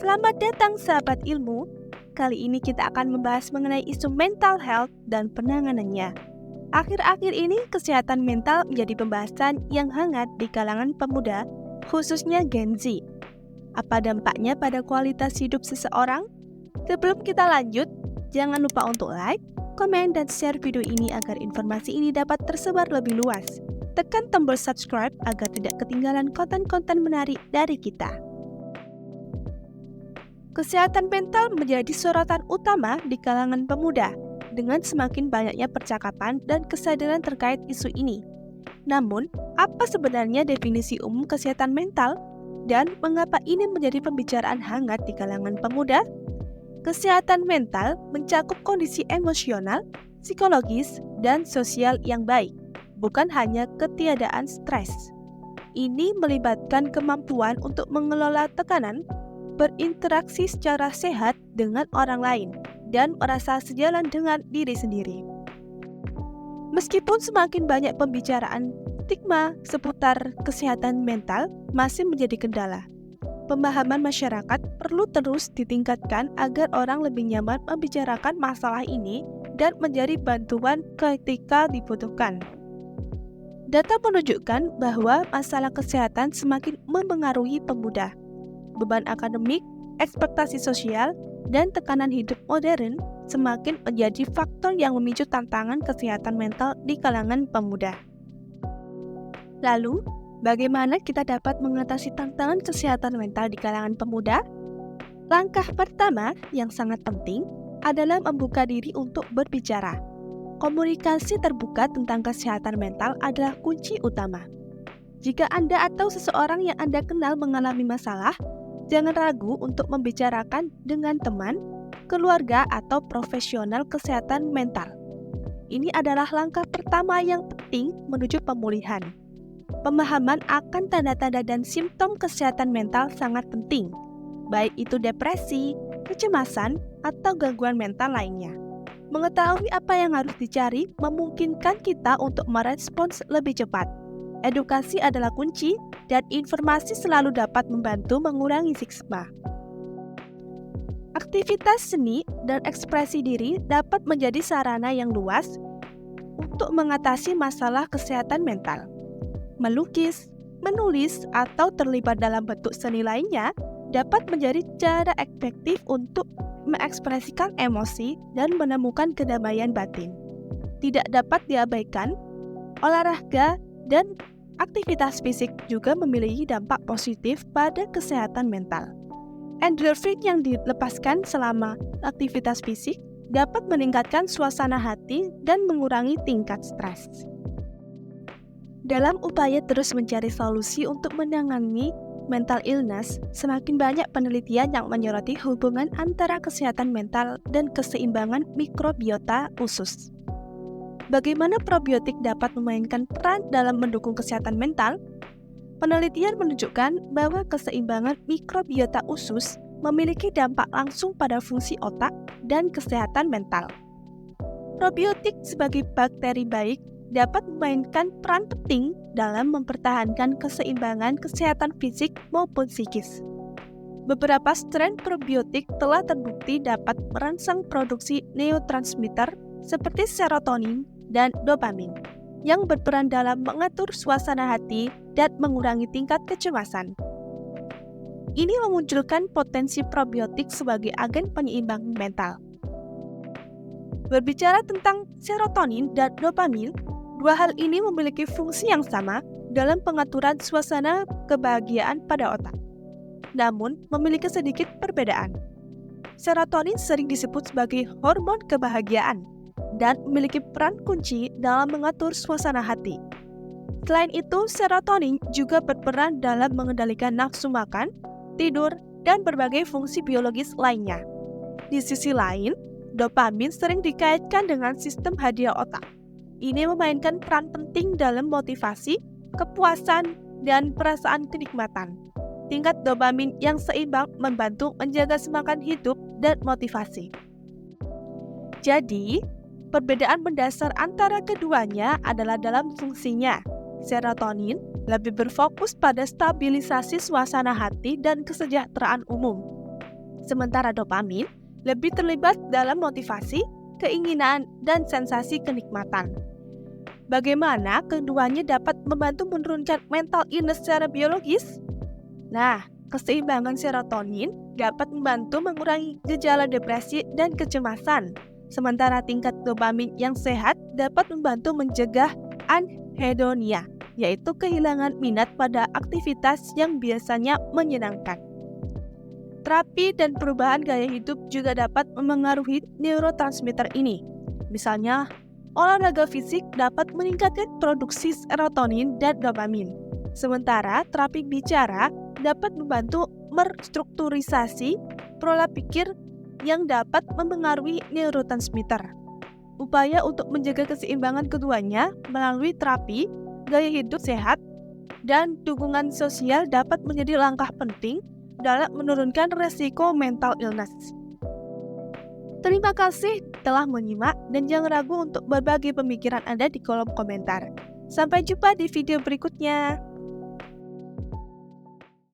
Selamat datang sahabat ilmu. Kali ini kita akan membahas mengenai isu mental health dan penanganannya. Akhir-akhir ini kesehatan mental menjadi pembahasan yang hangat di kalangan pemuda, khususnya Gen Z. Apa dampaknya pada kualitas hidup seseorang? Sebelum kita lanjut, jangan lupa untuk like, komen, dan share video ini agar informasi ini dapat tersebar lebih luas. Tekan tombol subscribe agar tidak ketinggalan konten-konten menarik dari kita. Kesehatan mental menjadi sorotan utama di kalangan pemuda, dengan semakin banyaknya percakapan dan kesadaran terkait isu ini. Namun, apa sebenarnya definisi umum kesehatan mental? Dan mengapa ini menjadi pembicaraan hangat di kalangan pemuda? Kesehatan mental mencakup kondisi emosional, psikologis, dan sosial yang baik, bukan hanya ketiadaan stres. Ini melibatkan kemampuan untuk mengelola tekanan, berinteraksi secara sehat dengan orang lain, dan merasa sejalan dengan diri sendiri. Meskipun semakin banyak pembicaraan, stigma seputar kesehatan mental masih menjadi kendala. Pemahaman masyarakat perlu terus ditingkatkan agar orang lebih nyaman membicarakan masalah ini dan menjadi bantuan ketika dibutuhkan. Data menunjukkan bahwa masalah kesehatan semakin mempengaruhi pemuda. Beban akademik, ekspektasi sosial, dan tekanan hidup modern semakin menjadi faktor yang memicu tantangan kesehatan mental di kalangan pemuda. Lalu, bagaimana kita dapat mengatasi tantangan kesehatan mental di kalangan pemuda? Langkah pertama yang sangat penting adalah membuka diri untuk berbicara. Komunikasi terbuka tentang kesehatan mental adalah kunci utama. Jika Anda atau seseorang yang Anda kenal mengalami masalah, jangan ragu untuk membicarakan dengan teman, keluarga, atau profesional kesehatan mental. Ini adalah langkah pertama yang penting menuju pemulihan. Pemahaman akan tanda-tanda dan simptom kesehatan mental sangat penting, baik itu depresi, kecemasan, atau gangguan mental lainnya. Mengetahui apa yang harus dicari memungkinkan kita untuk merespons lebih cepat. Edukasi adalah kunci, dan informasi selalu dapat membantu mengurangi stigma. Aktivitas seni dan ekspresi diri dapat menjadi sarana yang luas untuk mengatasi masalah kesehatan mental. Melukis, menulis, atau terlibat dalam bentuk seni lainnya dapat menjadi cara efektif untuk mengekspresikan emosi dan menemukan kedamaian batin. Tidak dapat diabaikan, olahraga dan aktivitas fisik juga memiliki dampak positif pada kesehatan mental. Endorfin yang dilepaskan selama aktivitas fisik dapat meningkatkan suasana hati dan mengurangi tingkat stres. Dalam upaya terus mencari solusi untuk menangani mental illness, semakin banyak penelitian yang menyoroti hubungan antara kesehatan mental dan keseimbangan mikrobiota usus. Bagaimana probiotik dapat memainkan peran dalam mendukung kesehatan mental? Penelitian menunjukkan bahwa keseimbangan mikrobiota usus memiliki dampak langsung pada fungsi otak dan kesehatan mental. Probiotik sebagai bakteri baik dapat memainkan peran penting dalam mempertahankan keseimbangan kesehatan fisik maupun psikis. Beberapa strain probiotik telah terbukti dapat merangsang produksi neurotransmitter seperti serotonin dan dopamin, yang berperan dalam mengatur suasana hati dan mengurangi tingkat kecemasan. Ini memunculkan potensi probiotik sebagai agen penyeimbang mental. Berbicara tentang serotonin dan dopamin, dua hal ini memiliki fungsi yang sama dalam pengaturan suasana kebahagiaan pada otak, namun memiliki sedikit perbedaan. Serotonin sering disebut sebagai hormon kebahagiaan dan memiliki peran kunci dalam mengatur suasana hati. Selain itu, serotonin juga berperan dalam mengendalikan nafsu makan, tidur, dan berbagai fungsi biologis lainnya. Di sisi lain, dopamin sering dikaitkan dengan sistem hadiah otak. Ini memainkan peran penting dalam motivasi, kepuasan, dan perasaan kenikmatan. Tingkat dopamin yang seimbang membantu menjaga semangat hidup dan motivasi. Jadi, perbedaan mendasar antara keduanya adalah dalam fungsinya. Serotonin lebih berfokus pada stabilisasi suasana hati dan kesejahteraan umum, Sementara dopamin lebih terlibat dalam motivasi, keinginan, dan sensasi kenikmatan. Bagaimana keduanya dapat membantu menurunkan mental illness secara biologis? Nah, keseimbangan serotonin dapat membantu mengurangi gejala depresi dan kecemasan, sementara tingkat dopamin yang sehat dapat membantu mencegah anhedonia, yaitu kehilangan minat pada aktivitas yang biasanya menyenangkan. Terapi dan perubahan gaya hidup juga dapat memengaruhi neurotransmitter ini. Misalnya, olahraga fisik dapat meningkatkan produksi serotonin dan dopamin. Sementara terapi bicara dapat membantu merestrukturisasi pola pikir yang dapat memengaruhi neurotransmitter. Upaya untuk menjaga keseimbangan keduanya melalui terapi, gaya hidup sehat, dan dukungan sosial dapat menjadi langkah penting dalam menurunkan resiko mental illness. Terima kasih telah menyimak dan jangan ragu untuk berbagi pemikiran Anda di kolom komentar. Sampai jumpa di video berikutnya.